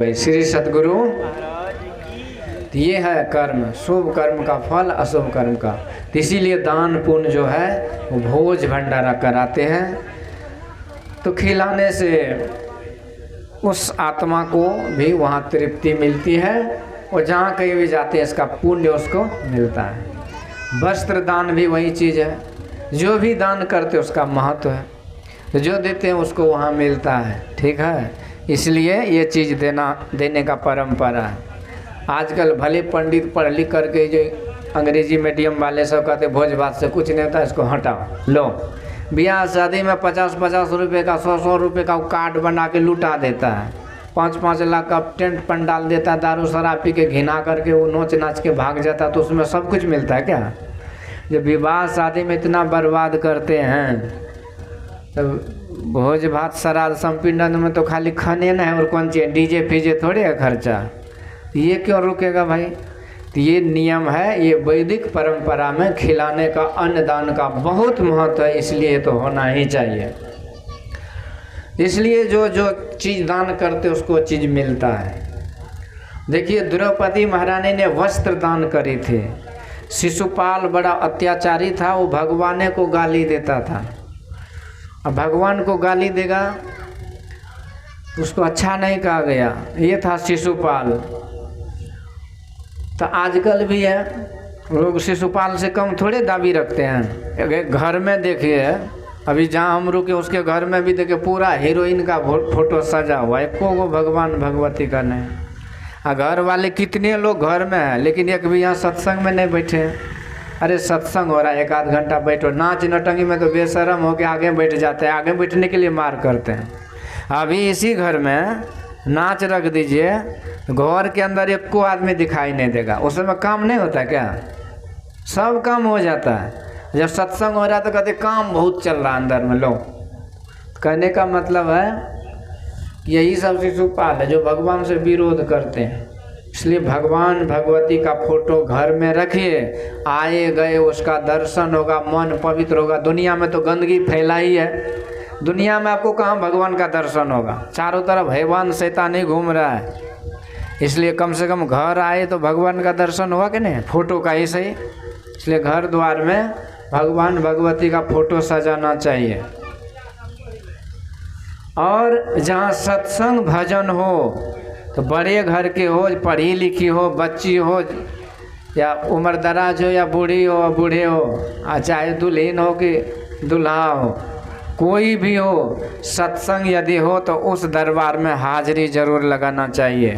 श्री सतगुरु। ये है कर्म, शुभ कर्म का फल अशुभ कर्म का। इसीलिए दान पुण्य जो है वो भोज भंडारा कराते हैं। तो खिलाने से उस आत्मा को भी वहाँ तृप्ति मिलती है और जहाँ कहीं भी जाते हैं इसका पुण्य उसको मिलता है। वस्त्र दान भी वही चीज़ है, जो भी दान करते उसका महत्व है, तो जो देते हैं उसको वहाँ मिलता है। ठीक है, इसलिए ये चीज़ देने का परंपरा है। आजकल भले पंडित पढ़ लिख करके जो अंग्रेजी मीडियम वाले सब कहते भोज भात से कुछ नहीं होता, इसको हटाओ। लो, ब्याह शादी में 50-50 रुपये का 100-100 रुपये का कार्ड बना के लुटा देता है। 5-5 लाख का टेंट पंडाल देता है, दारू शराब पी के घिना करके वो नोच नाच के भाग जाता है। तो उसमें सब कुछ मिलता है क्या? जब विवाह शादी में इतना बर्बाद करते हैं तब भोज भात श्राद्ध संपीड़न में तो खाली खाने ना है और कौन चीज़ डीजे फीजे थोड़े है खर्चा। ये क्यों रुकेगा भाई? तो ये नियम है, ये वैदिक परंपरा में खिलाने का अन्नदान का बहुत महत्व है, इसलिए तो होना ही चाहिए। इसलिए जो जो चीज़ दान करते उसको चीज़ मिलता है। देखिए द्रौपदी महारानी ने वस्त्र दान करे थे। शिशुपाल बड़ा अत्याचारी था, वो भगवान को गाली देता था। अब भगवान को गाली देगा उसको अच्छा नहीं कहा गया। ये था शिशुपाल। तो आजकल भी है, लोग शिशुपाल से कम थोड़े दाबी रखते हैं। घर में देखिए, अभी जहाँ हम रुके उसके घर में भी देखिए पूरा हीरोइन का फोटो सजा हुआ है, एको गो भगवान भगवती का नहीं। और घर वाले कितने लोग घर में हैं लेकिन एक भी यहाँ सत्संग में नहीं बैठे हैं। अरे सत्संग हो रहा है, 1-8 घंटा बैठो। नाच नटंगी में तो बेशरम हो के आगे बैठ जाते हैं, आगे बैठने के लिए मार करते हैं। अभी इसी घर में नाच रख दीजिए, घर के अंदर एक को आदमी दिखाई नहीं देगा। उसमें काम नहीं होता क्या? सब काम हो जाता है। जब सत्संग हो रहा है तो कहते काम बहुत चल रहा है अंदर में। लो, कहने का मतलब है यही सब शिशुपाल है जो भगवान से विरोध करते हैं। इसलिए भगवान भगवती का फोटो घर में रखिए, आए गए उसका दर्शन होगा, मन पवित्र होगा। दुनिया में तो गंदगी फैला ही है। दुनिया में आपको कहाँ भगवान का दर्शन होगा? चारों तरफ हैवान शैतान ही घूम रहा है। इसलिए कम से कम घर आए तो भगवान का दर्शन होगा कि नहीं? फोटो का ही सही। इसलिए घर द्वार में भगवान भगवती का फोटो सजाना चाहिए। और जहाँ सत्संग भजन हो तो बड़े घर के हो, पढ़ी लिखी हो, बच्ची हो या उम्र दराज हो या बूढ़ी हो बूढ़े हो, चाहे दुल्हन हो कि दूल्हा हो, कोई भी हो, सत्संग यदि हो तो उस दरबार में हाजिरी जरूर लगाना चाहिए।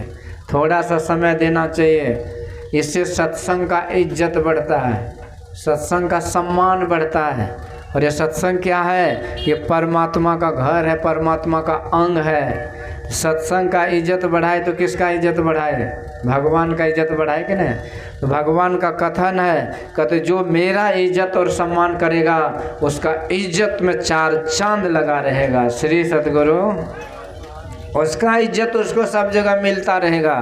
थोड़ा सा समय देना चाहिए। इससे सत्संग का इज्जत बढ़ता है, सत्संग का सम्मान बढ़ता है। और ये सत्संग क्या है? ये परमात्मा का घर है, परमात्मा का अंग है। सत्संग का इज्जत बढ़ाए तो किसका इज्जत बढ़ाए? भगवान का इज्जत बढ़ाए कि नहीं? तो भगवान का कथन है, कहते जो मेरा इज्जत और सम्मान करेगा उसका इज्जत में 4 चांद लगा रहेगा। श्री सतगुरु, उसका इज्जत उसको सब जगह मिलता रहेगा।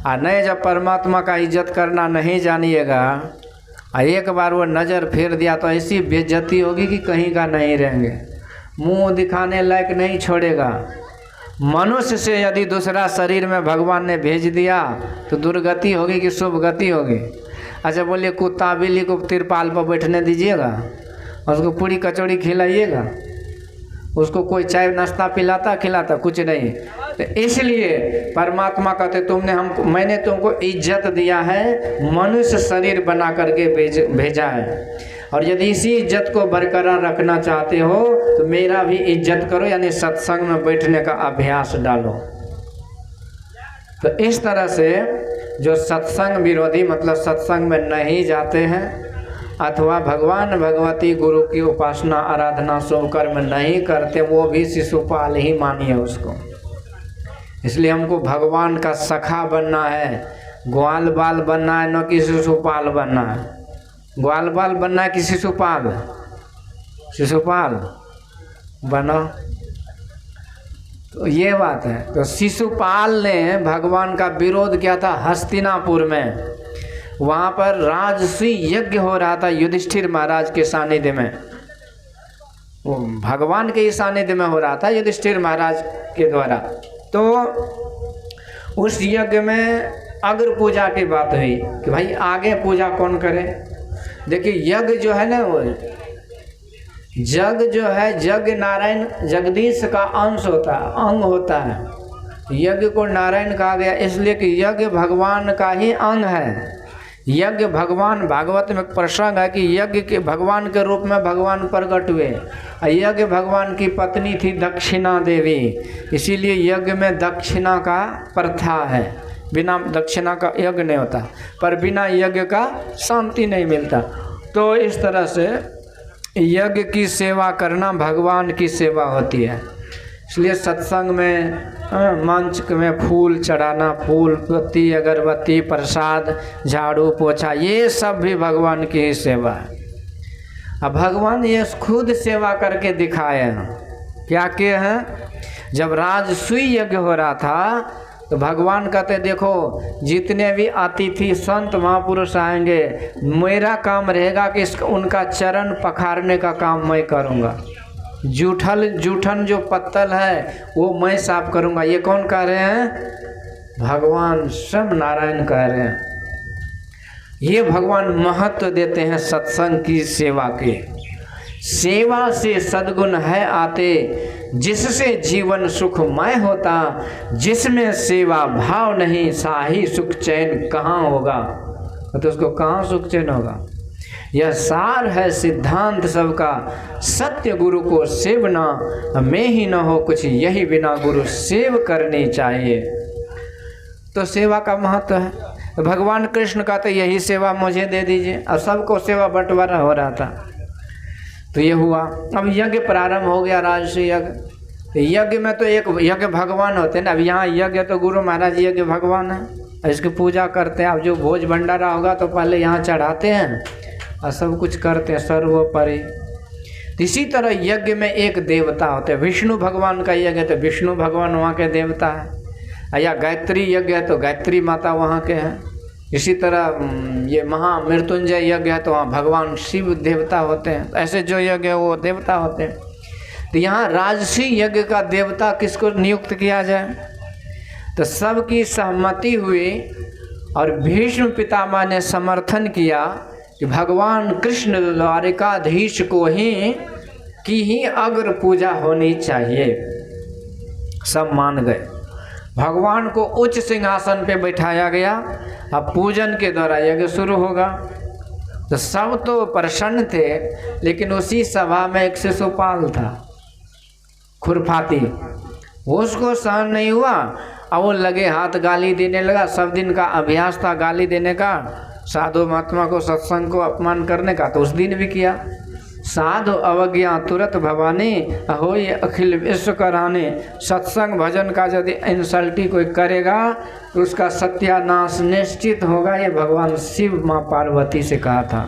और नहीं, जब परमात्मा का इज्जत करना नहीं जानिएगा और एक बार वो नज़र फेर दिया तो ऐसी बेइज्जती होगी कि कहीं का नहीं रहेंगे, मुंह दिखाने लायक नहीं छोड़ेगा। मनुष्य से यदि दूसरा शरीर में भगवान ने भेज दिया तो दुर्गति होगी कि शुभ गति होगी? अच्छा बोलिए, कुत्ता बिल्ली को तिरपाल पर बैठने दीजिएगा, उसको पूरी कचौड़ी खिलाइएगा, उसको कोई चाय नाश्ता पिलाता खिलाता? कुछ नहीं। तो इसलिए परमात्मा कहते मैंने तुमको इज्जत दिया है, मनुष्य शरीर बना करके भेजा है। और यदि इसी इज्जत को बरकरार रखना चाहते हो तो मेरा भी इज्जत करो, यानी सत्संग में बैठने का अभ्यास डालो। तो इस तरह से जो सत्संग विरोधी, मतलब सत्संग में नहीं जाते हैं अथवा भगवान भगवती गुरु की उपासना आराधना शुभ कर्म नहीं करते, वो भी शिशुपाल ही मानिए उसको। इसलिए हमको भगवान का सखा बनना है, ग्वाल बाल बनना है, न कि शिशुपाल बनना है। ग्वाल बाल बनना है कि शिशुपाल? शिशुपाल बनो। तो ये बात है। तो शिशुपाल ने भगवान का विरोध किया था हस्तिनापुर में। वहाँ पर राजसी यज्ञ हो रहा था युधिष्ठिर महाराज के सानिध्य में। वो भगवान के ही सानिध्य में हो रहा था युधिष्ठिर महाराज के द्वारा। तो उस यज्ञ में अग्र पूजा की बात हुई कि भाई आगे पूजा कौन करे। देखिए यज्ञ जो है ना, वो जग जो है, यज्ञ नारायण जगदीश का अंश होता है, अंग होता है। यज्ञ को नारायण कहा गया इसलिए कि यज्ञ भगवान का ही अंग है। यज्ञ भगवान, भागवत में प्रसंग है कि यज्ञ के भगवान के रूप में भगवान प्रकट हुए। यज्ञ भगवान की पत्नी थी दक्षिणा देवी, इसीलिए यज्ञ में दक्षिणा का प्रथा है। बिना दक्षिणा का यज्ञ नहीं होता, पर बिना यज्ञ का शांति नहीं मिलता। तो इस तरह से यज्ञ की सेवा करना भगवान की सेवा होती है। इसलिए सत्संग में मंच में फूल चढ़ाना, फूल पत्ती अगरबत्ती प्रसाद झाड़ू पोछा, ये सब भी भगवान की ही सेवा है। अब भगवान ये खुद सेवा करके दिखाए हैं। क्या किए हैं? जब राजसूय यज्ञ हो रहा था तो भगवान कहते देखो जितने भी अतिथि संत महापुरुष आएंगे, मेरा काम रहेगा कि उनका चरण पखारने का काम मैं करूँगा। जूठन जो पत्तल है वो मैं साफ करूँगा। ये कौन कह रहे हैं? भगवान स्वयं नारायण कह रहे हैं। ये भगवान महत्व देते हैं सत्संग की सेवा के। सेवा से सद्गुण है आते, जिससे जीवन सुखमय होता, जिसमें सेवा भाव नहीं साही सुख चैन कहाँ होगा। तो उसको कहाँ सुख चैन होगा? यह सार है सिद्धांत सबका, सत्य गुरु को सेवना, में ही न हो कुछ यही बिना गुरु सेव करनी चाहिए। तो सेवा का महत्व है। भगवान कृष्ण का तो यही सेवा मुझे दे दीजिए, अब सबको सेवा बंटवारा हो रहा था। तो ये हुआ। अब यज्ञ प्रारंभ हो गया, राजसूय यज्ञ। यज्ञ में तो एक यज्ञ भगवान होते हैं ना। अब यहाँ यज्ञ तो गुरु महाराज यज्ञ भगवान है, इसकी पूजा करते हैं। अब जो भोज भंडारा होगा तो पहले यहाँ चढ़ाते हैं और सब कुछ करते हैं सर्वोपरि। इसी तरह यज्ञ में एक देवता होते हैं। विष्णु भगवान का यज्ञ है तो विष्णु भगवान वहाँ के देवता है, या गायत्री यज्ञ है तो गायत्री माता वहाँ के हैं। इसी तरह ये महामृत्युंजय यज्ञ है तो वहाँ भगवान शिव देवता होते हैं। ऐसे जो यज्ञ है वो देवता होते हैं। तो यहाँ राजसी यज्ञ का देवता किसको नियुक्त किया जाए? तो सबकी सहमति हुई और भीष्म पितामह ने समर्थन किया कि भगवान कृष्ण द्वारिकाधीश को ही अग्र पूजा होनी चाहिए। सब मान गए। भगवान को उच्च सिंहासन पे बैठाया गया। अब पूजन के द्वारा यज्ञ शुरू होगा। तो सब तो प्रसन्न थे, लेकिन उसी सभा में एक शिशुपाल था, खुरफाती। उसको सहन नहीं हुआ और वो लगे हाथ गाली देने लगा। सब दिन का अभ्यास था गाली देने का, साधु महात्मा को सत्संग को अपमान करने का, तो उस दिन भी किया। साधु अवज्ञा तुरंत भवानी, हो ये अखिल विश्व कराने। सत्संग भजन का यदि इंसल्टी कोई करेगा तो उसका सत्यानाश निश्चित होगा। ये भगवान शिव माँ पार्वती से कहा था।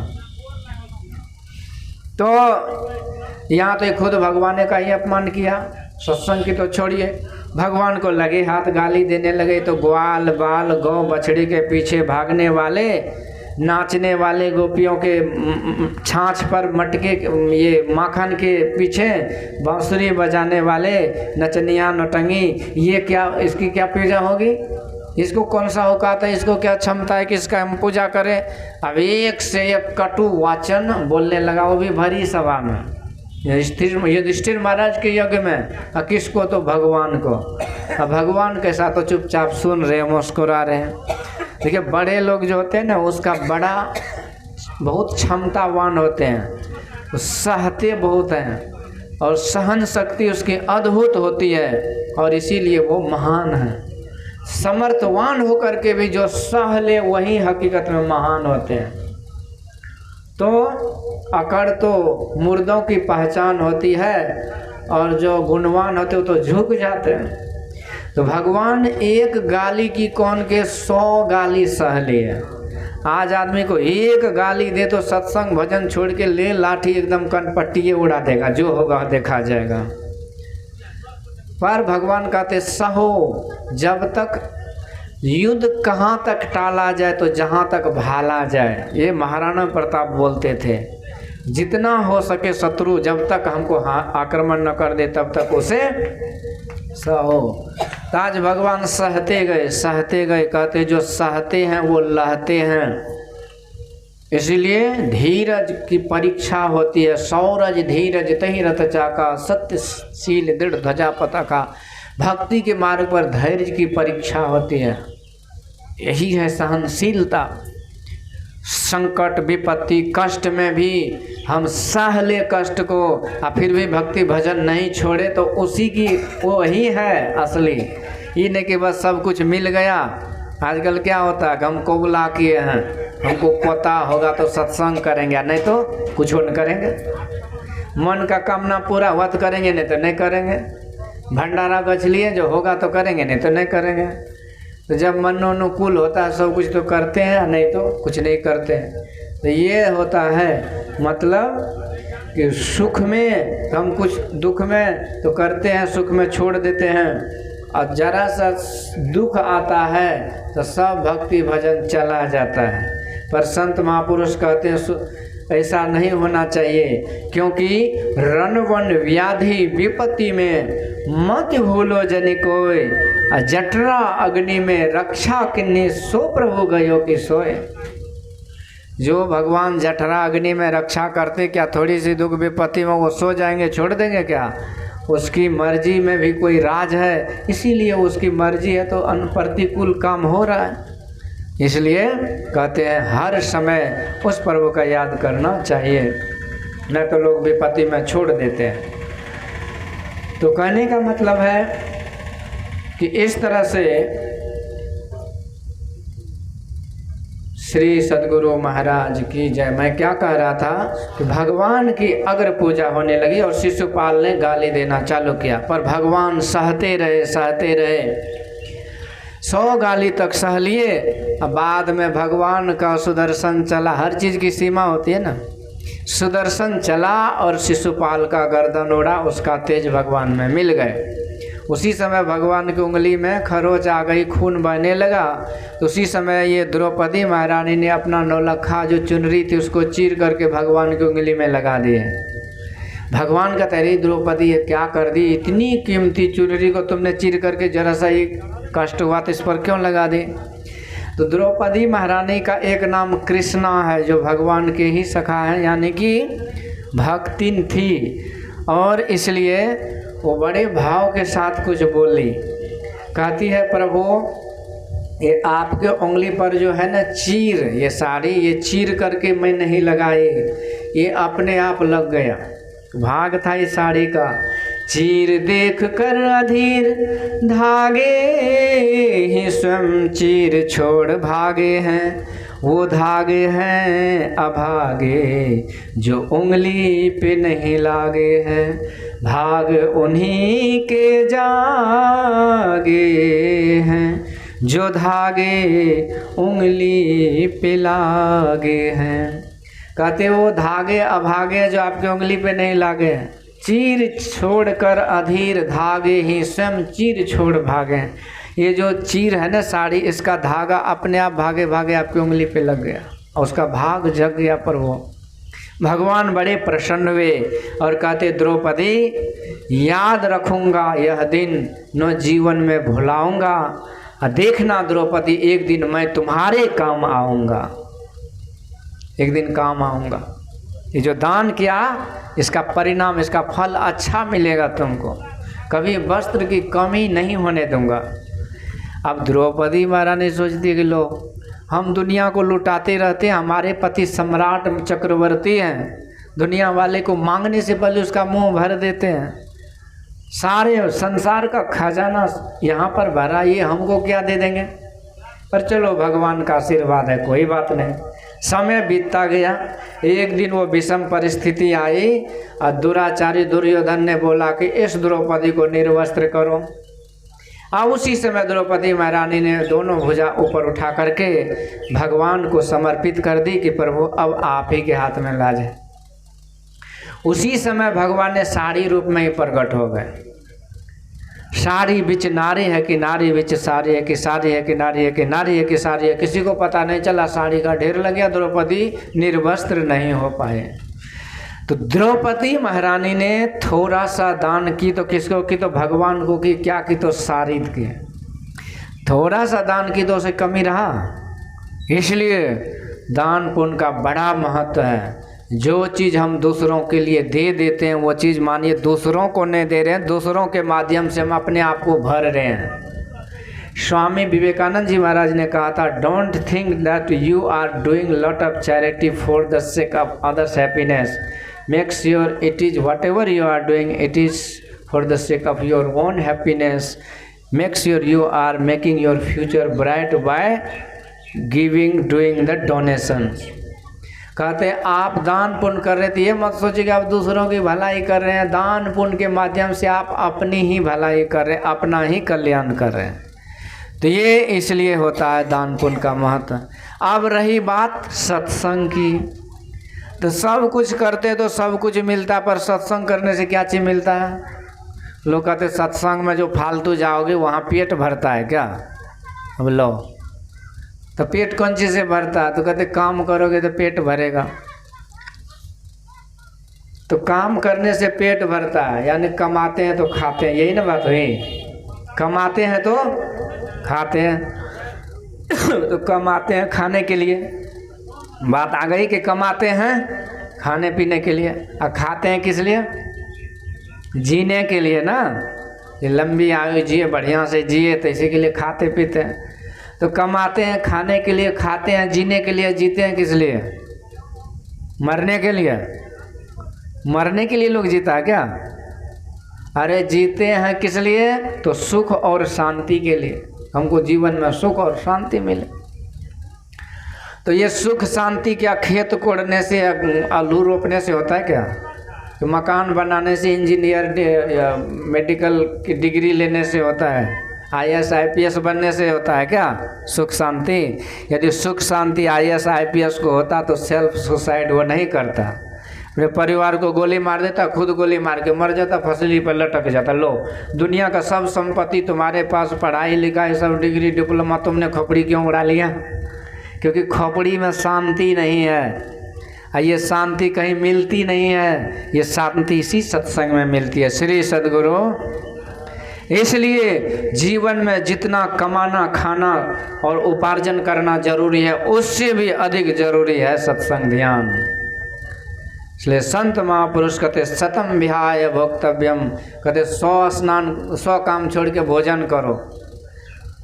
तो यहाँ तो खुद भगवान का ही अपमान किया। सत्संग की तो छोड़िए, भगवान को लगे हाथ गाली देने लगे। तो ग्वाल बाल गौ बछड़ी के पीछे भागने वाले, नाचने वाले गोपियों के छाछ पर मटके, ये माखन के पीछे बांसुरी बजाने वाले नचनिया नौटंगी, ये क्या, इसकी क्या पूजा होगी? इसको कौन सा औकात है? इसको क्या क्षमता है कि इसका हम पूजा करें? अब एक से एक कटु वाचन बोलने लगा, वो भी भरी सभा में। युधिष्ठिर महाराज के यज्ञ में, किसको? तो भगवान को। अब भगवान के साथ तो चुपचाप सुन रहे हैं, मुस्कुरा रहे हैं। देखिए बड़े लोग जो होते हैं ना, उसका बड़ा बहुत क्षमतावान होते हैं, वो सहते बहुत हैं और सहन शक्ति उसकी अद्भुत होती है, और इसीलिए वो महान है। समर्थवान होकर के भी जो सह ले वही हकीकत में महान होते हैं। तो अकड़ तो मुर्दों की पहचान होती है, और जो गुणवान होते हो तो झुक जाते हैं। तो भगवान एक गाली की कौन के 100 गाली सह लिए। आज आदमी को एक गाली दे तो सत्संग भजन छोड़ के ले लाठी एकदम कनपट्टी उड़ा देगा, जो होगा देखा जाएगा। पर भगवान कहते सहो, जब तक युद्ध कहाँ तक टाला जाए तो जहाँ तक भाला जाए। ये महाराणा प्रताप बोलते थे, जितना हो सके शत्रु जब तक हमको आक्रमण न कर दे तब तक उसे सहो। तो आज भगवान सहते गए, कहते जो सहते हैं वो लहते हैं। इसलिए धीरज की परीक्षा होती है। सौरज धीरज तहि रथ चाका, सत्यशील दृढ़ ध्वजा पताका। भक्ति के मार्ग पर धैर्य की परीक्षा होती है। यही है सहनशीलता। संकट विपत्ति कष्ट में भी हम सह ले कष्ट को, और फिर भी भक्ति भजन नहीं छोड़े, तो उसी की वही है असली। ये नहीं कि बस सब कुछ मिल गया। आजकल क्या होता है, हमको बुला किए हैं, हमको पता होगा तो सत्संग करेंगे, नहीं तो कुछ नहीं करेंगे। मन का कामना पूरा हुआ तो करेंगे, नहीं तो नहीं करेंगे। भंडारा गछ लिए, जो होगा तो करेंगे, नहीं तो नहीं करेंगे। तो जब मनोनुकूल होता है सब कुछ तो करते हैं, नहीं तो कुछ नहीं करते हैं। तो ये होता है मतलब कि सुख में हम कुछ, दुख में तो करते हैं, सुख में छोड़ देते हैं। और जरा सा दुख आता है तो सब भक्ति भजन चला जाता है। पर संत महापुरुष कहते हैं ऐसा नहीं होना चाहिए, क्योंकि रण वन व्याधि विपत्ति में मत भूलो जनि कोय, जठरा अग्नि में रक्षा किन्नी सो प्रभु गयो कि सोए। जो भगवान जठरा अग्नि में रक्षा करते, क्या थोड़ी सी दुख विपत्ति में वो सो जाएंगे, छोड़ देंगे क्या? उसकी मर्जी में भी कोई राज है, इसीलिए उसकी मर्जी है तो अनप्रतिकूल काम हो रहा है। इसलिए कहते हैं हर समय उस प्रभु का याद करना चाहिए, न तो लोग विपत्ति में छोड़ देते हैं। तो कहने का मतलब है कि इस तरह से श्री सद्गुरु महाराज की जय। मैं क्या कह रहा था कि भगवान की अग्र पूजा होने लगी और शिशुपाल ने गाली देना चालू किया, पर भगवान सहते रहे। 100 गाली तक सह लिए। अब बाद में भगवान का सुदर्शन चला, हर चीज़ की सीमा होती है ना। सुदर्शन चला और शिशुपाल का गर्दन उड़ा, उसका तेज भगवान में मिल गए। उसी समय भगवान की उंगली में खरोच आ गई, खून बहने लगा। तो उसी समय ये द्रौपदी महारानी ने अपना नौलखा जो चुनरी थी उसको चीर करके भगवान की उंगली में लगा दिए। भगवान का तेरी द्रौपदी ये क्या कर दी, इतनी कीमती चुनरी को तुमने चीर करके जरा सा ही कष्ट हुआ तो इस पर क्यों लगा दी। तो द्रौपदी महारानी का एक नाम कृष्णा है, जो भगवान के ही सखा है, यानी कि भक्तिन थी। और इसलिए वो बड़े भाव के साथ कुछ बोली, कहती है प्रभु ये आपके उंगली पर जो है ना चीर, ये साड़ी ये चीर करके मैं नहीं लगाई, ये अपने आप लग गया, भाग था इस साड़ी का। चीर देख कर अधीर धागे ही स्वयं चीर छोड़ भागे हैं, वो धागे हैं अभागे जो उंगली पे नहीं लागे हैं, भाग उन्हीं के जागे हैं जो धागे उंगली पे लागे हैं। कहते वो धागे अभागे जो आपके उंगली पे नहीं लागे हैं, चीर छोड़ कर अधीर धागे ही स्वयं चीर छोड़ भागे। ये जो चीर है ना साड़ी, इसका धागा अपने आप भागे भागे आपकी उंगली पे लग गया और उसका भाग जग गया। पर वो भगवान बड़े प्रसन्न हुए और कहते द्रौपदी याद रखूँगा यह दिन, न जीवन में भुलाऊँगा। देखना द्रौपदी एक दिन मैं तुम्हारे काम आऊँगा, एक दिन काम आऊँगा। ये जो दान किया इसका परिणाम, इसका फल अच्छा मिलेगा तुमको, कभी वस्त्र की कमी नहीं होने दूंगा। अब द्रौपदी महारानी सोचती है कि लो हम दुनिया को लुटाते रहते हैं, हमारे पति सम्राट चक्रवर्ती हैं, दुनिया वाले को मांगने से पहले उसका मुंह भर देते हैं, सारे संसार का खजाना यहाँ पर भरा, ये हमको क्या दे देंगे। पर चलो भगवान का आशीर्वाद है, कोई बात नहीं। समय बीतता गया। एक दिन वो विषम परिस्थिति आई और दुराचारी दुर्योधन ने बोला कि इस द्रौपदी को निर्वस्त्र करो। अब उसी समय द्रौपदी महारानी ने दोनों भुजा ऊपर उठा करके भगवान को समर्पित कर दी कि प्रभु अब आप ही के हाथ में लाज है। उसी समय भगवान ने साड़ी रूप में ही प्रकट हो गए। साड़ी बिच नारी है कि नारी बिच साड़ी है कि साड़ी है कि नारी है कि नारी है कि साड़ी है, किसी को पता नहीं चला, साड़ी का ढेर लग गया, द्रौपदी निर्वस्त्र नहीं हो पाए। तो द्रौपदी महारानी ने थोड़ा सा दान की तो किसको की, तो भगवान को की, क्या की, तो सारिद की। थोड़ा सा दान की तो उसे कमी रहा। इसलिए दान पुण्य का बड़ा महत्व है। जो चीज़ हम दूसरों के लिए दे देते हैं वो चीज़ मानिए दूसरों को नहीं दे रहे हैं, दूसरों के माध्यम से हम अपने आप को भर रहे हैं। स्वामी विवेकानंद जी महाराज ने कहा था, don't think that you are doing lot of charity for the sake of others happiness, make sure it is whatever you are doing it is for the sake of your own happiness, make sure you are making your future bright by giving doing the donation. कहते हैं आप दान पुण्य कर रहे थे, ये मत सोचिए कि आप दूसरों की भलाई कर रहे हैं। दान पुण्य के माध्यम से आप अपनी ही भलाई कर रहे हैं, अपना ही कल्याण कर रहे हैं। तो ये इसलिए होता है दान पुण्य का महत्व। अब रही बात सत्संग की, तो सब कुछ करते तो सब कुछ मिलता है, पर सत्संग करने से क्या चीज़ मिलता है? लोग कहते सत्संग में जो फालतू जाओगे वहाँ पेट भरता है क्या? अब लो, तो पेट कौन चीज़ से भरता है? तो कहते काम करोगे तो पेट भरेगा। तो काम करने से पेट भरता है, यानी कमाते हैं तो खाते हैं, यही ना बात हुई। कमाते हैं तो खाते हैं तो कमाते हैं खाने के लिए, बात आ गई कि कमाते हैं खाने पीने के लिए, और खाते हैं किस लिए? जीने के लिए ना, ये लंबी आयु जिए, बढ़िया से जिए, तो इसी के लिए खाते पीते हैं। तो कमाते हैं खाने के लिए, खाते हैं जीने के लिए, जीते हैं किस लिए? मरने के लिए। मरने के लिए लोग जीता है क्या? अरे जीते हैं किस लिए? तो सुख और शांति के लिए, हमको जीवन में सुख और शांति मिले। तो ये सुख शांति क्या खेत कोड़ने से, आलू रोपने से होता है क्या? तो मकान बनाने से, इंजीनियर या मेडिकल की डिग्री लेने से होता है? IAS IPS बनने से होता है क्या सुख शांति? यदि सुख शांति IAS IPS को होता तो सेल्फ सुसाइड वो नहीं करता, अपने परिवार को गोली मार देता, खुद गोली मार के मर जाता, फसली पर लटक जाता। लो, दुनिया का सब संपत्ति तुम्हारे पास, पढ़ाई लिखाई सब डिग्री डिप्लोमा, तुमने खोपड़ी क्यों उड़ा लिया? क्योंकि खोपड़ी में शांति नहीं है। ये शांति कहीं मिलती नहीं है, ये शांति इसी सत्संग में मिलती है। श्री सद्गुरु। इसलिए जीवन में जितना कमाना खाना और उपार्जन करना जरूरी है, उससे भी अधिक जरूरी है सत्संग ध्यान। इसलिए संत महापुरुष कहते शतम विहाय भोक्तव्यम, कहते 100 स्नान 100 काम छोड़ के भोजन करो,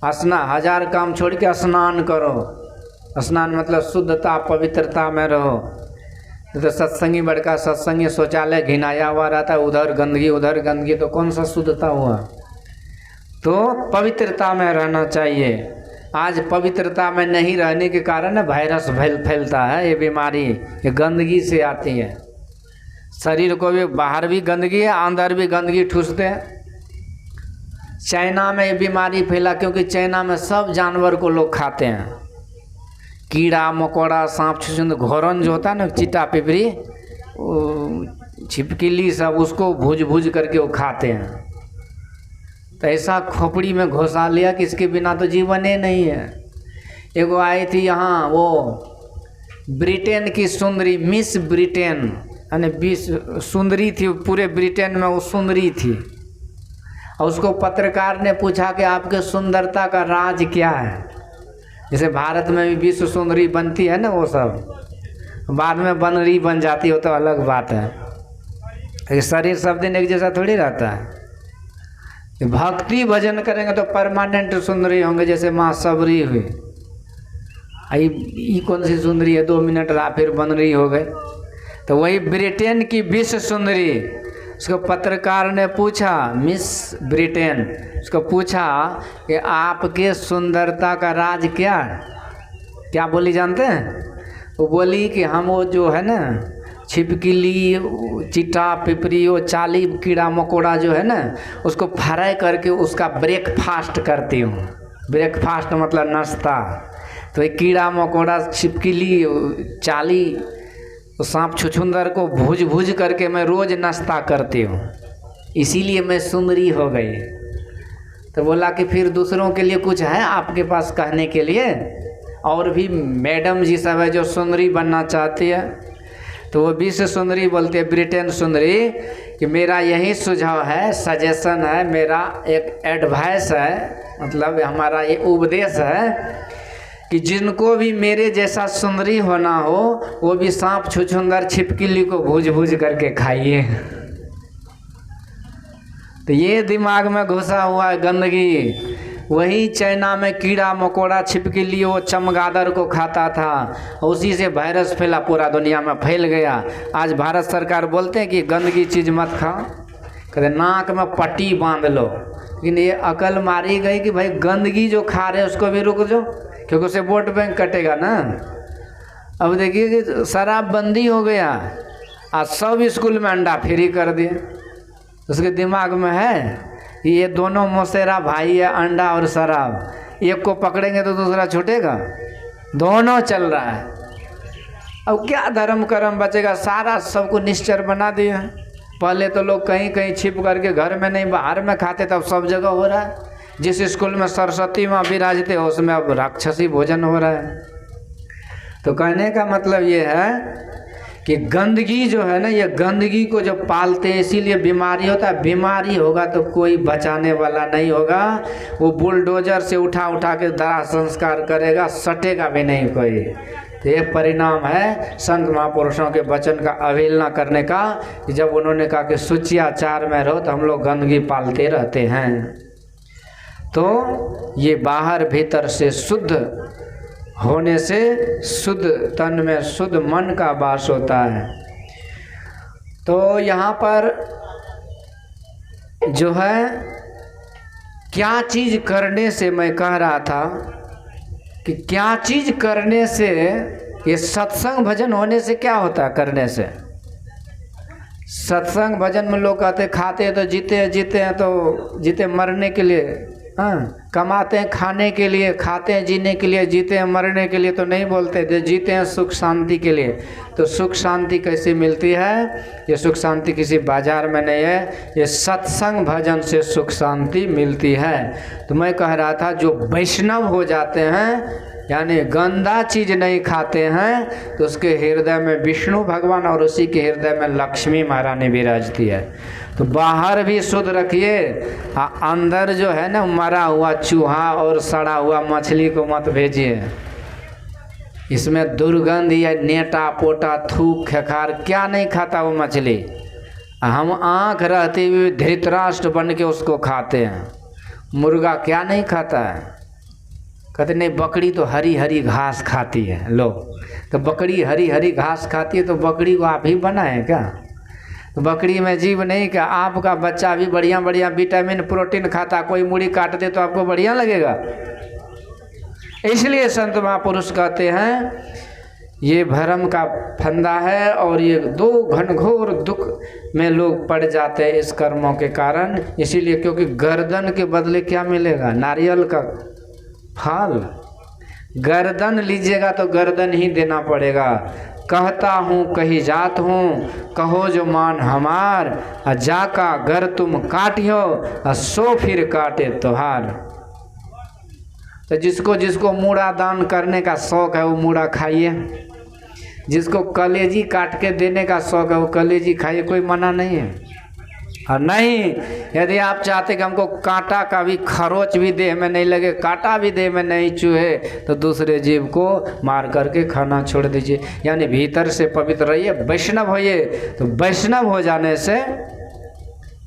1000 काम छोड़ के स्नान करो। स्नान मतलब शुद्धता पवित्रता में रहो। तो सत्संगी बड़का सत्संगी शौचालय घिनाया हुआ रहता है, उधर गंदगी, तो कौन सा शुद्धता हुआ? तो पवित्रता में रहना चाहिए। आज पवित्रता में नहीं रहने के कारण वायरस फैलता है, ये बीमारी ये गंदगी से आती है। शरीर को भी बाहर भी गंदगी है, अंदर भी गंदगी ठूसते हैं। चाइना में ये बीमारी फैला क्योंकि चाइना में सब जानवर को लोग खाते हैं, कीड़ा मकोड़ा सांप छुछुंद घोरन जो होता है ना, चीटा पिपरी छिपकली सब, उसको भूज करके वो खाते हैं। तो ऐसा खोपड़ी में घुसा लिया कि इसके बिना तो जीवन ही नहीं है। एगो आई थी यहाँ, वो ब्रिटेन की सुंदरी, मिस ब्रिटेन, यानी 20 सुंदरी थी, पूरे ब्रिटेन में वो सुंदरी थी। और उसको पत्रकार ने पूछा कि आपके सुंदरता का राज क्या है? जैसे भारत में भी विश्व सुंदरी बनती है ना, वो सब बाद में बनरी बन जाती हो तो अलग बात है। शरीर सब दिन एक जैसा थोड़ी रहता है। भक्ति भजन करेंगे तो परमानेंट सुंदरी होंगे, जैसे माँ सबरी हुई। ये कौन सी सुंदरी है, 2 मिनट रहा फिर बनरी हो गए। तो वही ब्रिटेन की विश्व सुंदरी, उसको पत्रकार ने पूछा, मिस ब्रिटेन, उसको पूछा कि आपके सुंदरता का राज क्या है? क्या बोली जानते हैं? वो बोली कि हम वो जो है ना छिपकली चीटा पिपरी वो चाली कीड़ा मकोड़ा जो है ना, उसको फ्राई करके उसका ब्रेकफास्ट करती हूँ। ब्रेकफास्ट मतलब नाश्ता। तो ये कीड़ा मकोड़ा छिपकली चाली सांप छुछुंदर को भूज करके मैं रोज़ नाश्ता करती हूँ, इसीलिए मैं सुंदरी हो गई। तो बोला कि फिर दूसरों के लिए कुछ है आपके पास कहने के लिए? और भी मैडम जी सब है जो सुंदरी बनना चाहती है। तो वो विश्व सुंदरी बोलते हैं, ब्रिटेन सुंदरी, कि मेरा यही सुझाव है, सजेशन है, मेरा एक एडवाइस है, मतलब हमारा ये उपदेश है कि जिनको भी मेरे जैसा सुंदरी होना हो वो भी सांप छुछुंदर छिपकली को भूज भूज करके खाइए। तो ये दिमाग में घुसा हुआ है गंदगी। वही चाइना में कीड़ा मकोड़ा छिपकली वो चमगादड़ को खाता था, उसी से वायरस फैला, पूरा दुनिया में फैल गया। आज भारत सरकार बोलते हैं कि गंदगी चीज़ मत खाओ, कहते नाक में पट्टी बांध लो, लेकिन ये अकल मारी गई कि भाई गंदगी जो खा रहे उसको भी रुक जाओ, क्योंकि उससे वोट बैंक कटेगा ना। अब देखिए कि शराब बंदी हो गया, आज सब स्कूल में अंडा फ्री कर दिए। उसके दिमाग में है ये दोनों मौसेरा भाई है, अंडा और शराब, एक को पकड़ेंगे तो दूसरा छूटेगा, दोनों चल रहा है। अब क्या धर्म कर्म बचेगा, सारा सबको निश्चर बना दिया। पहले तो लोग कहीं कहीं छिप करके घर में नहीं बाहर में खाते, तब सब जगह हो रहा है। जिस स्कूल में सरस्वती माँ विराजते हो उसमें अब राक्षसी भोजन हो रहा है। तो कहने का मतलब ये है कि गंदगी जो है ना, ये गंदगी को जो पालते हैं इसीलिए बीमारी होता है। बीमारी होगा तो कोई बचाने वाला नहीं होगा, वो बुलडोजर से उठा उठा के दाह संस्कार करेगा, सटेगा भी नहीं कोई। तो ये परिणाम है संत महापुरुषों के वचन का अवहेलना करने का, कि जब उन्होंने कहा कि शुचियाचार में रहो तो हम लोग गंदगी पालते रहते हैं। तो ये बाहर भीतर से शुद्ध होने से शुद्ध तन में शुद्ध मन का वास होता है। तो यहाँ पर जो है क्या चीज़ करने से, मैं कह रहा था कि क्या चीज़ करने से, ये सत्संग भजन होने से क्या होता है करने से। सत्संग भजन में लोग कहते खाते तो जीते हैं तो जीते मरने के लिए, हाँ, कमाते हैं खाने के लिए, खाते हैं जीने के लिए, जीते हैं मरने के लिए तो नहीं बोलते, जो जीते हैं सुख शांति के लिए। तो सुख शांति कैसे मिलती है? ये सुख शांति किसी बाजार में नहीं है, ये सत्संग भजन से सुख शांति मिलती है। तो मैं कह रहा था जो वैष्णव हो जाते हैं, यानी गंदा चीज़ नहीं खाते हैं, तो उसके हृदय में विष्णु भगवान और उसी के हृदय में लक्ष्मी महारानी विराजती है। तो बाहर भी शुद्ध रखिए, अंदर जो है ना मरा हुआ चूहा और सड़ा हुआ मछली को मत भेजिए। इसमें दुर्गंध या नेटा पोटा थूक खेखार क्या नहीं खाता वो मछली। हम आँख रहते हुए धृतराष्ट्र बन के उसको खाते हैं। मुर्गा क्या नहीं खाता है? कहते नहीं बकरी तो हरी हरी घास खाती है। लो, तो बकरी हरी हरी घास खाती है तो बकरी को आप ही बनाए क्या? तो बकरी में जीव नहीं क्या? आपका बच्चा भी बढ़िया बढ़िया विटामिन प्रोटीन खाता, कोई मुड़ी काट दे तो आपको बढ़िया लगेगा? इसलिए संत महापुरुष कहते हैं ये भरम का फंदा है, और ये दो घनघोर दुख में लोग पड़ जाते हैं इस कर्मों के कारण। इसीलिए क्योंकि गर्दन के बदले क्या मिलेगा? नारियल का फल। गर्दन लीजिएगा तो गर्दन ही देना पड़ेगा। कहता हूँ कही जात हूँ, कहो जो मान हमार, जाका गर तुम काटियो सो फिर काटे तोहार। तो जिसको जिसको मूड़ा दान करने का शौक़ है वो मूड़ा खाइए, जिसको कलेजी काट के देने का शौक़ है वो कलेजी खाइए, कोई मना नहीं है। और नहीं, यदि आप चाहते कि हमको कांटा का भी खरोच भी देह में नहीं लगे, कांटा भी देह में नहीं चुहे, तो दूसरे जीव को मार करके खाना छोड़ दीजिए। यानी भीतर से पवित्र रहिए, वैष्णव होइए। तो वैष्णव हो जाने से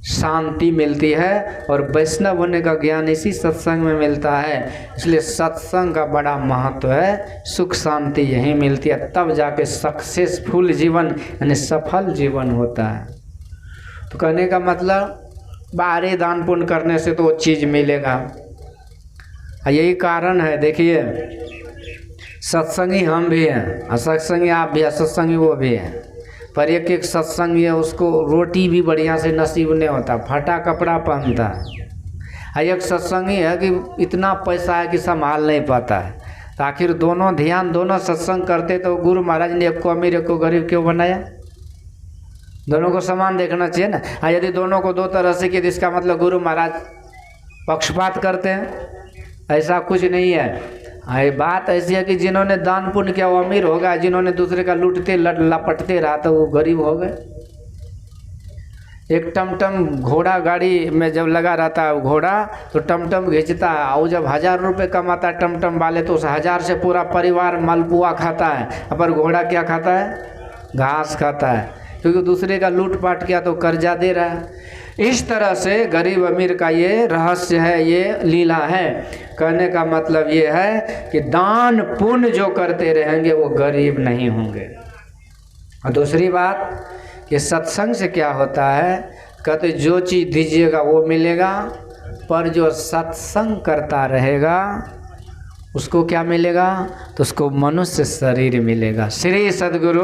शांति मिलती है, और वैष्णव होने का ज्ञान इसी सत्संग में मिलता है। इसलिए सत्संग का बड़ा महत्व है। सुख शांति यहीं मिलती है, तब जाके सक्सेसफुल जीवन यानी सफल जीवन होता है। तो कहने का मतलब बाहरी दान पुण्य करने से तो वो चीज़ मिलेगा। यही कारण है, देखिए सत्संगी हम भी हैं, असत्संगी आप भी, असत्संगी वो भी हैं। पर एक एक सत्संगी है उसको रोटी भी बढ़िया से नसीब नहीं होता, फटा कपड़ा पहनता है। एक सत्संगी है कि इतना पैसा है कि संभाल नहीं पाता है। तो आखिर दोनों ध्यान, दोनों सत्संग करते तो गुरु महाराज ने एक को अमीर एक को गरीब क्यों बनाया? दोनों को समान देखना चाहिए ना। यदि दोनों को दो तरह से किया तो इसका मतलब गुरु महाराज पक्षपात करते हैं, ऐसा कुछ नहीं है। हाँ, ये बात ऐसी है कि जिन्होंने दान पुण्य किया वो अमीर हो गया, जिन्होंने दूसरे का लूटते लपटते रहा तो वो गरीब हो गए। एक टमटम घोड़ा गाड़ी में जब लगा रहता है घोड़ा तो टमटम खींचता है, और जब 1000 रुपये कमाता है टमटम वाले तो उस 1000 से पूरा परिवार मालपुआ खाता है, पर घोड़ा क्या खाता है? घास खाता है, क्योंकि दूसरे का लूटपाट किया तो कर्जा दे रहा है। इस तरह से गरीब अमीर का ये रहस्य है, ये लीला है। कहने का मतलब ये है कि दान पुण्य जो करते रहेंगे वो गरीब नहीं होंगे। और दूसरी बात कि सत्संग से क्या होता है, कहते जो चीज़ दीजिएगा वो मिलेगा, पर जो सत्संग करता रहेगा उसको क्या मिलेगा? तो उसको मनुष्य शरीर मिलेगा। श्री सद्गुरु।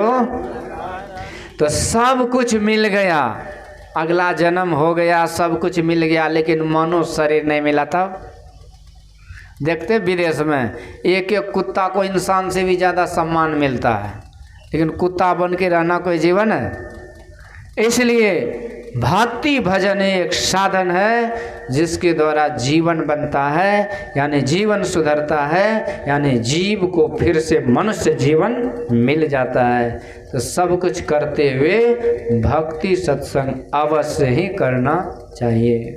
तो सब कुछ मिल गया, अगला जन्म हो गया, सब कुछ मिल गया, लेकिन मनुष्य शरीर नहीं मिला। तब देखते विदेश में एक एक कुत्ता को इंसान से भी ज़्यादा सम्मान मिलता है, लेकिन कुत्ता बन के रहना कोई जीवन है? इसलिए भक्ति भजन एक साधन है जिसके द्वारा जीवन बनता है, यानी जीवन सुधरता है, यानी जीव को फिर से मनुष्य जीवन मिल जाता है। तो सब कुछ करते हुए भक्ति सत्संग अवश्य ही करना चाहिए।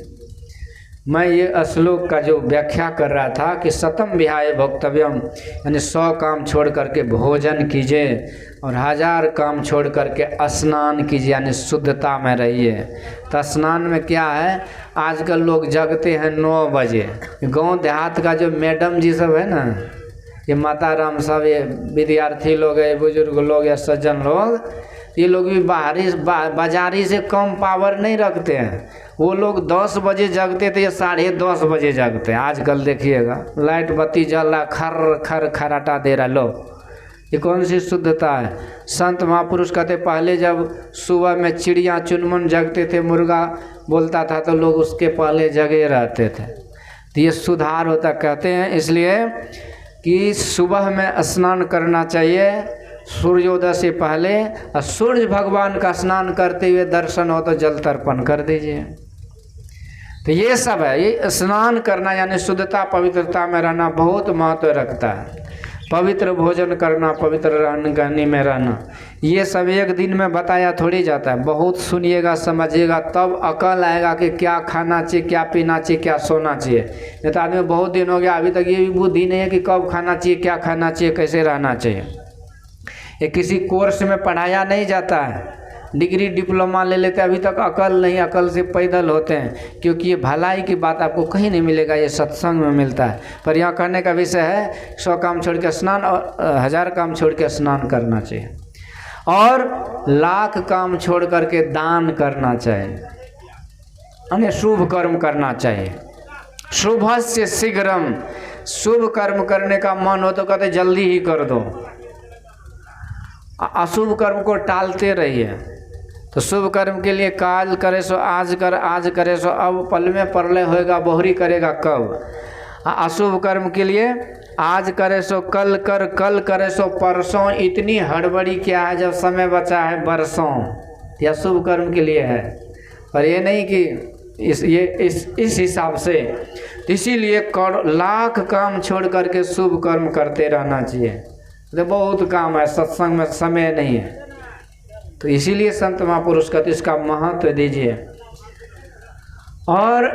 मैं ये श्लोक का जो व्याख्या कर रहा था कि शतम विहाय भोक्तव्यम, यानी 100 काम छोड़ करके भोजन कीजिए और 1000 काम छोड़ करके स्नान कीजिए, यानी शुद्धता में रहिए। तो स्नान में क्या है, आजकल लोग जगते हैं 9 बजे। गांव देहात का जो मैडम जी सब है ना, ये माता राम सब, ये विद्यार्थी लोग है, बुजुर्ग लोग या सज्जन लोग, ये लोग भी बाजारी से कम पावर नहीं रखते हैं। वो लोग 10 बजे जगते थे, ये 10:30 बजे जगते हैं। आजकल देखिएगा लाइट बत्ती जल रहा, खर खर खराटा दे रहा। लो ये कौन सी शुद्धता है? संत महापुरुष कहते पहले जब सुबह में चिड़िया चुनमुन जगते थे, मुर्गा बोलता था तो लोग उसके पहले जगे रहते थे। तो ये सुधार होता कहते हैं, इसलिए कि सुबह में स्नान करना चाहिए सूर्योदय से पहले, और सूर्य भगवान का स्नान करते हुए दर्शन हो तो जल तर्पण कर दीजिए। तो ये सब है, ये स्नान करना यानी शुद्धता पवित्रता में रहना बहुत महत्व रखता है। पवित्र भोजन करना, पवित्र रहने में रहना, ये सब एक दिन में बताया थोड़ी जाता है। बहुत सुनिएगा समझिएगा तब अकल आएगा कि क्या खाना चाहिए, क्या पीना चाहिए, क्या सोना चाहिए। नहीं तो आदमी बहुत दिन हो गया अभी तक ये भी बुद्धि नहीं है कि कब खाना चाहिए, क्या खाना चाहिए, कैसे रहना चाहिए। ये किसी कोर्स में पढ़ाया नहीं जाता है, डिग्री डिप्लोमा ले लेते, अभी तक अकल नहीं, अकल से पैदल होते हैं। क्योंकि ये भलाई की बात आपको कहीं नहीं मिलेगा, ये सत्संग में मिलता है। पर यहाँ कहने का विषय है 100 काम छोड़ के स्नान और 1000 काम छोड़ के स्नान करना चाहिए, और लाख काम छोड़ करके दान करना चाहिए, यानी शुभ कर्म करना चाहिए। शुभस्य शीघ्रम, शुभ कर्म करने का मन हो तो कहते जल्दी ही कर दो, अशुभ कर्म को टालते रहिए। तो शुभ कर्म के लिए काल करे सो आज कर, आज करे सो अब, पल में परलय होएगा बोहरी करेगा कब। अशुभ कर्म के लिए आज करे सो कल कर, कल करे सो परसों। इतनी हड़बड़ी क्या है जब समय बचा है बरसों। यह शुभ कर्म के लिए है, पर ये नहीं कि इस हिसाब से। इसीलिए लाख काम छोड़ करके शुभ कर्म करते रहना चाहिए। तो बहुत काम है, सत्संग में समय नहीं है, तो इसीलिए संत महापुरुष कहते इसका महत्व दीजिए। और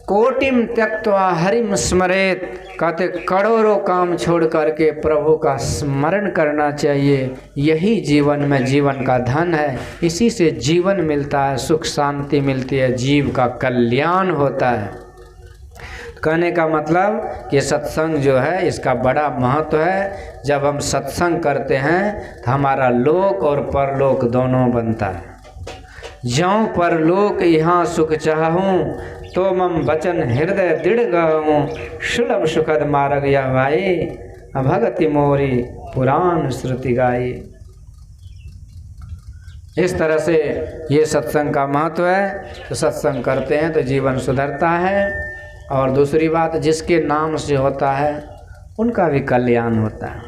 कोटिम त्यक्त्वा हरिम स्मरेत, कहते करोड़ों काम छोड़ करके प्रभु का स्मरण करना चाहिए। यही जीवन में जीवन का धन है, इसी से जीवन मिलता है, सुख शांति मिलती है, जीव का कल्याण होता है। कहने का मतलब कि सत्संग जो है इसका बड़ा महत्व है। जब हम सत्संग करते हैं तो हमारा लोक और परलोक दोनों बनता है। ज्यों परलोक यहाँ सुख चाहूँ, तो मम वचन हृदय दृढ़ गहूँ। सुलभ सुखद मार्ग यह भाई, भगति मोरी पुराण श्रुति गाई। इस तरह से ये सत्संग का महत्व है। तो सत्संग करते हैं तो जीवन सुधरता है। और दूसरी बात, जिसके नाम से होता है उनका भी कल्याण होता है।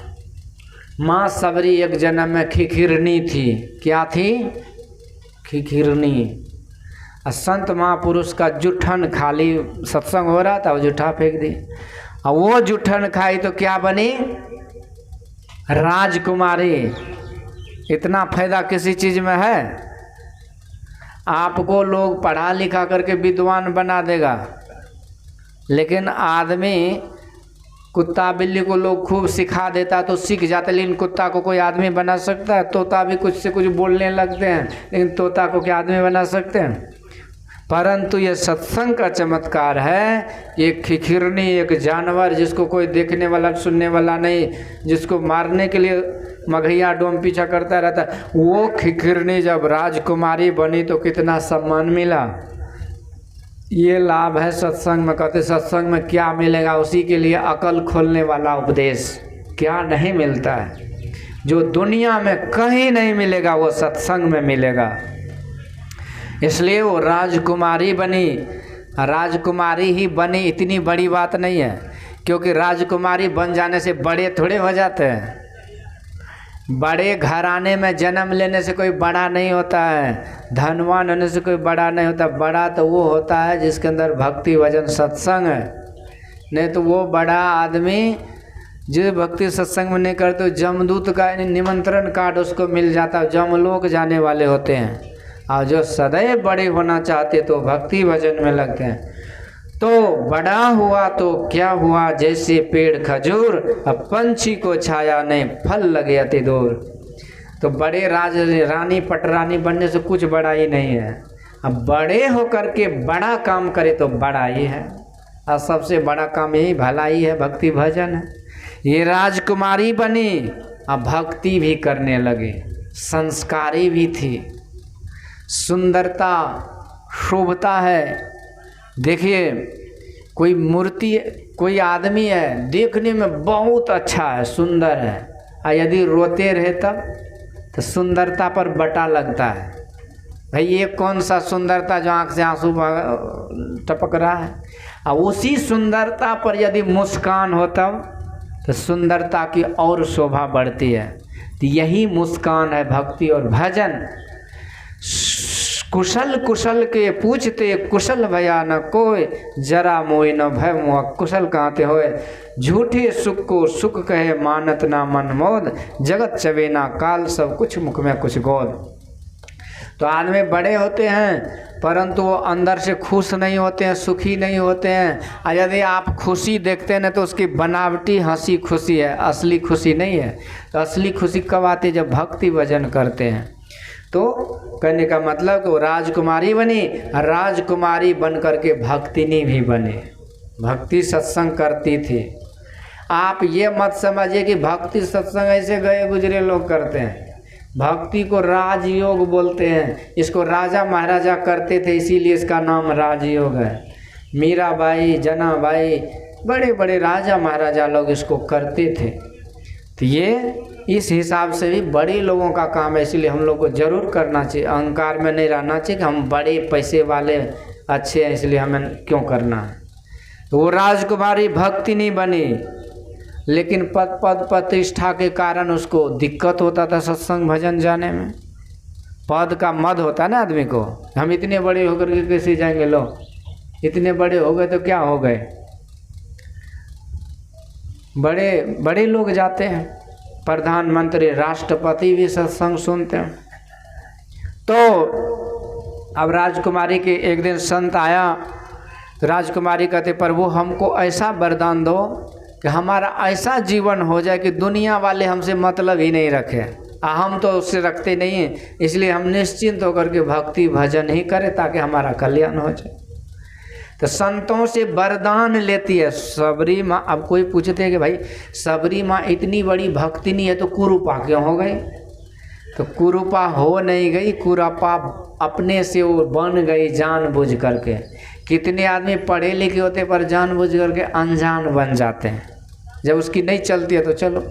माँ सबरी एक जन्म में खिखिरनी थी। क्या थी? खिखिरनी। संत महापुरुष का जुठन, खाली सत्संग हो रहा था, वो जुठा फेंक दी। और वो जूठन खाई तो क्या बनी? राजकुमारी। इतना फायदा किसी चीज में है? आपको लोग पढ़ा लिखा करके विद्वान बना देगा, लेकिन आदमी कुत्ता बिल्ली को लोग खूब सिखा देता तो सीख जाते, लेकिन कुत्ता को कोई आदमी बना सकता है? तोता भी कुछ से कुछ बोलने लगते हैं, लेकिन तोता को क्या आदमी बना सकते हैं? परंतु ये सत्संग का चमत्कार है। एक खिखिरनी, एक जानवर जिसको कोई देखने वाला सुनने वाला नहीं, जिसको मारने के लिए मघैया डोम पीछा करता रहता, वो खिखिरनी जब राजकुमारी बनी तो कितना सम्मान मिला। ये लाभ है सत्संग में। कहते सत्संग में क्या मिलेगा? उसी के लिए अकल खोलने वाला उपदेश। क्या नहीं मिलता है? जो दुनिया में कहीं नहीं मिलेगा वो सत्संग में मिलेगा। इसलिए वो राजकुमारी बनी। राजकुमारी ही बनी इतनी बड़ी बात नहीं है, क्योंकि राजकुमारी बन जाने से बड़े थोड़े हो जाते हैं। बड़े घराने में जन्म लेने से कोई बड़ा नहीं होता है, धनवान होने से कोई बड़ा नहीं होता। बड़ा तो वो होता है जिसके अंदर भक्ति भजन सत्संग है। नहीं तो वो बड़ा आदमी जो भक्ति सत्संग में नहीं करते, जमदूत का निमंत्रण कार्ड उसको मिल जाता, जमलोक जाने वाले होते हैं। और जो सदैव बड़े होना चाहते तो भक्ति भजन में लगते हैं। तो बड़ा हुआ तो क्या हुआ, जैसे पेड़ खजूर, अब पंछी को छाया नहीं, फल लगे अति दूर। तो बड़े रानी पटरानी बनने से कुछ बड़ा ही नहीं है। अब बड़े होकर के बड़ा काम करे तो बड़ा ही है। और सबसे बड़ा काम यही भलाई है, भक्ति भजन है। ये राजकुमारी बनी, अब भक्ति भी करने लगे, संस्कारी भी थी, सुंदरता शुभता है। देखिए कोई मूर्ति, कोई आदमी है देखने में बहुत अच्छा है, सुंदर है, और यदि रोते रहे तब तो सुंदरता पर बटा लगता है। भाई ये कौन सा सुंदरता जो आँख से आंसू टपक रहा है। और उसी सुंदरता पर यदि मुस्कान हो तब तो सुंदरता की और शोभा बढ़ती है। तो यही मुस्कान है भक्ति और भजन। कुशल कुशल के पूछते कुशल भया न कोय, जरा मोहि न भय मोह कुशल कहते होए। झूठे सुख को सुख कहे मानत ना मन मोद, जगत चवेना काल सब कुछ मुख में कुछ गोद। तो आदमी बड़े होते हैं परंतु वो अंदर से खुश नहीं होते हैं, सुखी नहीं होते हैं। और यदि आप खुशी देखते हैं ना तो उसकी बनावटी हंसी खुशी है, असली खुशी नहीं है। तो असली खुशी कब आती है? जब भक्ति भजन करते हैं। तो कहने का मतलब कि वो राजकुमारी बनी, राजकुमारी बन करके भक्तिनी भी बने, भक्ति सत्संग करती थी। आप ये मत समझिए कि भक्ति सत्संग ऐसे गए गुजरे लोग करते हैं। भक्ति को राजयोग बोलते हैं। इसको राजा महाराजा करते थे, इसीलिए इसका नाम राजयोग है। मीराबाई, जनाबाई, बड़े बड़े राजा महाराजा लोग इसको करते थे। तो ये इस हिसाब से भी बड़े लोगों का काम है, इसलिए हम लोग को जरूर करना चाहिए। अहंकार में नहीं रहना चाहिए कि हम बड़े पैसे वाले अच्छे हैं इसलिए हमें क्यों करना है। तो वो राजकुमारी भक्ति नहीं बनी, लेकिन पद प्रतिष्ठा के कारण उसको दिक्कत होता था सत्संग भजन जाने में। पद का मद होता है ना आदमी को, हम इतने बड़े होकर के कैसे जाएंगे। लोग इतने बड़े हो गए तो क्या हो गए, बड़े बड़े लोग जाते हैं, प्रधानमंत्री राष्ट्रपति भी सत्संग सुनते हैं। तो अब राजकुमारी के एक दिन संत आया, तो राजकुमारी कहते प्रभु हमको ऐसा वरदान दो कि हमारा ऐसा जीवन हो जाए कि दुनिया वाले हमसे मतलब ही नहीं रखें। हम तो उससे रखते नहीं हैं, इसलिए हम निश्चिंत होकर के भक्ति भजन ही करें ताकि हमारा कल्याण हो जाए। तो संतों से वरदान लेती है सबरी माँ। अब कोई पूछते हैं कि भाई सबरी माँ इतनी बड़ी भक्ति नहीं है तो कुरूपा क्यों हो गई? तो कुरूपा हो नहीं गई, कुरूपा अपने से वो बन गई जानबूझ करके। कितने आदमी पढ़े लिखे होते पर जानबूझ करके अनजान बन जाते हैं, जब उसकी नहीं चलती है तो चलो।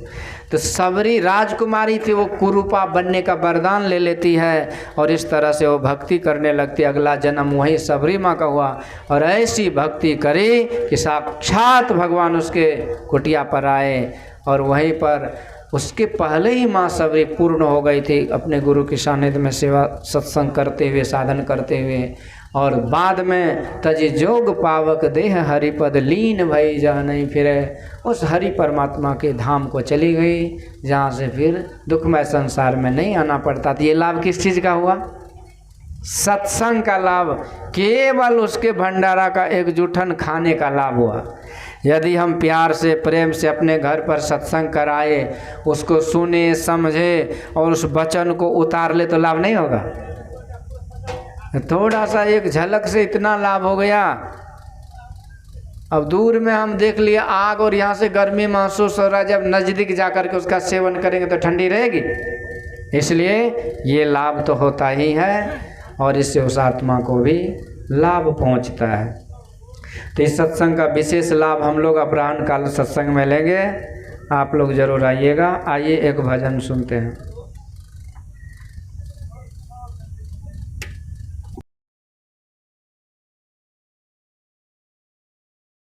तो सबरी राजकुमारी थी, वो कुरूपा बनने का वरदान ले लेती है और इस तरह से वो भक्ति करने लगती। अगला जन्म वही सबरी माँ का हुआ और ऐसी भक्ति करी कि साक्षात भगवान उसके कुटिया पर आए। और वहीं पर उसके पहले ही माँ सबरी पूर्ण हो गई थी अपने गुरु के सानिध्य में सेवा सत्संग करते हुए, साधन करते हुए। और बाद में तज जोग पावक देह हरिपद लीन भई जहाँ नहीं फिरे, उस हरि परमात्मा के धाम को चली गई जहाँ से फिर दुखमय संसार में नहीं आना पड़ता। तो ये लाभ किस चीज़ का हुआ? सत्संग का लाभ, केवल उसके भंडारा का एकजुटन खाने का लाभ हुआ। यदि हम प्यार से प्रेम से अपने घर पर सत्संग कराए, उसको सुने समझे और उस वचन को उतार ले तो लाभ नहीं होगा। थोड़ा सा एक झलक से इतना लाभ हो गया। अब दूर में हम देख लिया आग और यहाँ से गर्मी महसूस हो रहा है, जब नज़दीक जाकर के उसका सेवन करेंगे तो ठंडी रहेगी। इसलिए ये लाभ तो होता ही है और इससे उस आत्मा को भी लाभ पहुँचता है। तो इस सत्संग का विशेष लाभ हम लोग अपराह्न काल सत्संग में लेंगे। आप लोग जरूर आइएगा। आइए एक भजन सुनते हैं।